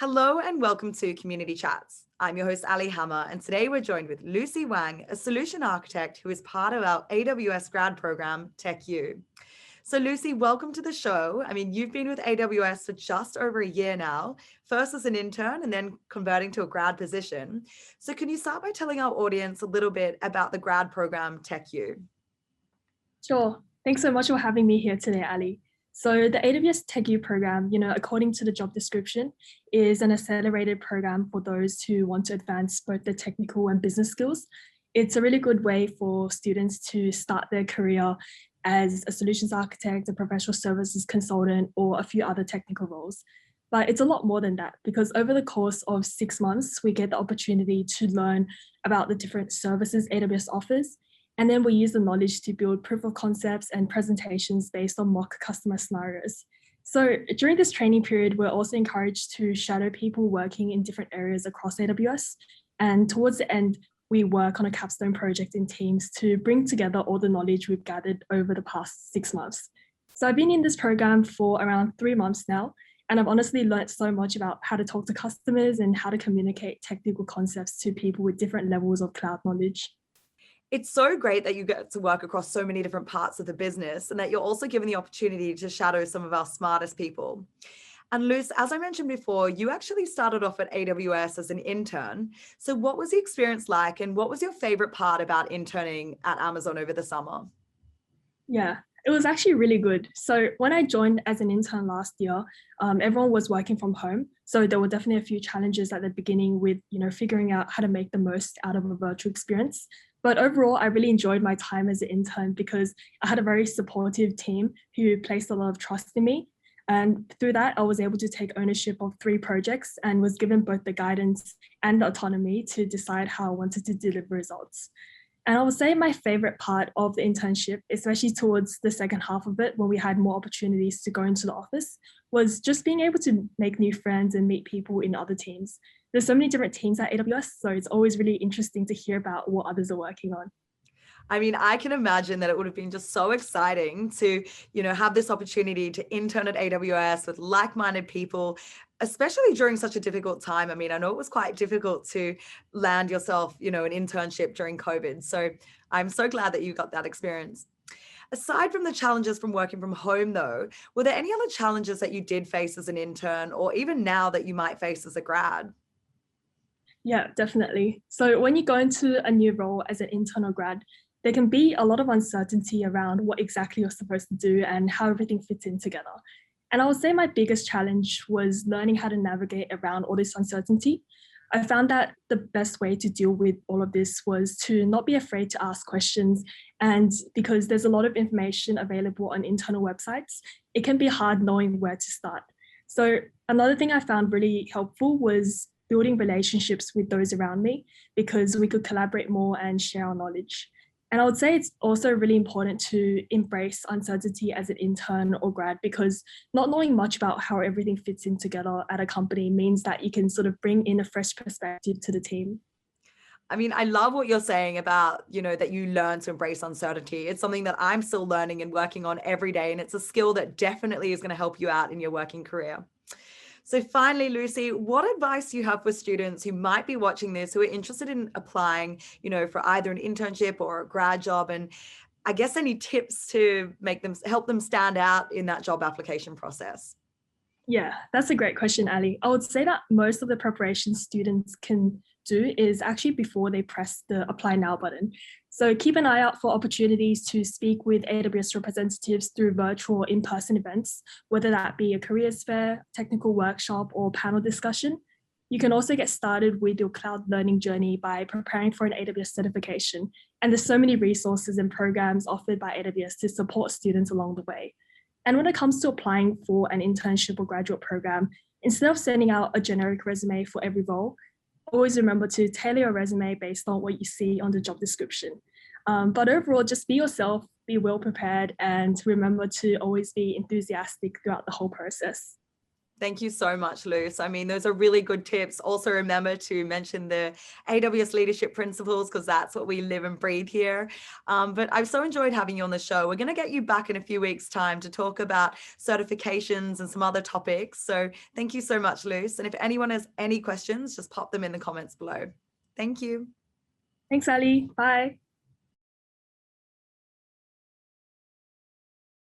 Hello and welcome to Community Chats. I'm your host, Ali Hammer, and today we're joined with Lucy Wang, a solution architect who is part of our AWS grad program, Tegu. So Lucy, welcome to the show. I mean, you've been with AWS for just over a year now, first as an intern and then converting to a grad position. So can you start by telling our audience a little bit about the grad program, Tegu? Sure. Thanks so much for having me here today, Ali. So the AWS Tegu program, according to the job description, is an accelerated program for those who want to advance both their technical and business skills. It's a really good way for students to start their career as a solutions architect, a professional services consultant, or a few other technical roles. But it's a lot more than that because over the course of 6 months, we get the opportunity to learn about the different services AWS offers. And then we use the knowledge to build proof of concepts and presentations based on mock customer scenarios. So during this training period, we're also encouraged to shadow people working in different areas across AWS. And towards the end, we work on a capstone project in teams to bring together all the knowledge we've gathered over the past 6 months. So I've been in this program for around 3 months now, and I've honestly learned so much about how to talk to customers and how to communicate technical concepts to people with different levels of cloud knowledge. It's so great that you get to work across so many different parts of the business and that you're also given the opportunity to shadow some of our smartest people. And Luce, as I mentioned before, you actually started off at AWS as an intern. So what was the experience like and what was your favorite part about interning at Amazon over the summer? Yeah, it was actually really good. So when I joined as an intern last year, everyone was working from home. So there were definitely a few challenges at the beginning with, figuring out how to make the most out of a virtual experience. But overall, I really enjoyed my time as an intern because I had a very supportive team who placed a lot of trust in me. And through that, I was able to take ownership of 3 projects and was given both the guidance and the autonomy to decide how I wanted to deliver results. And I would say my favorite part of the internship, especially towards the second half of it, when we had more opportunities to go into the office, was just being able to make new friends and meet people in other teams. There's so many different teams at AWS, so it's always really interesting to hear about what others are working on. I mean, I can imagine that it would have been just so exciting to, have this opportunity to intern at AWS with like-minded people, especially during such a difficult time. I mean, I know it was quite difficult to land yourself, an internship during COVID. So I'm so glad that you got that experience. Aside from the challenges from working from home, though, were there any other challenges that you did face as an intern or even now that you might face as a grad? Yeah, definitely. So when you go into a new role as an intern or grad, there can be a lot of uncertainty around what exactly you're supposed to do and how everything fits in together. And I would say my biggest challenge was learning how to navigate around all this uncertainty. I found that the best way to deal with all of this was to not be afraid to ask questions. And because there's a lot of information available on internal websites, it can be hard knowing where to start. So another thing I found really helpful was building relationships with those around me because we could collaborate more and share our knowledge. And I would say it's also really important to embrace uncertainty as an intern or grad because not knowing much about how everything fits in together at a company means that you can sort of bring in a fresh perspective to the team. I mean, I love what you're saying about, that you learn to embrace uncertainty. It's something that I'm still learning and working on every day. And it's a skill that definitely is going to help you out in your working career. So finally, Lucy, what advice do you have for students who might be watching this, who are interested in applying, for either an internship or a grad job? And I guess any tips to help them stand out in that job application process? Yeah, that's a great question, Ali. I would say that most of the preparation students can do is actually before they press the apply now button. So keep an eye out for opportunities to speak with AWS representatives through virtual or in-person events, whether that be a careers fair, technical workshop, or panel discussion. You can also get started with your cloud learning journey by preparing for an AWS certification. And there's so many resources and programs offered by AWS to support students along the way. And when it comes to applying for an internship or graduate program, instead of sending out a generic resume for every role, always remember to tailor your resume based on what you see on the job description. But overall, just be yourself, be well prepared, and remember to always be enthusiastic throughout the whole process. Thank you so much, Luce. I mean, those are really good tips. Also, remember to mention the AWS leadership principles because that's what we live and breathe here. But I've so enjoyed having you on the show. We're going to get you back in a few weeks' time to talk about certifications and some other topics. So thank you so much, Luce. And if anyone has any questions, just pop them in the comments below. Thank you. Thanks, Ali. Bye.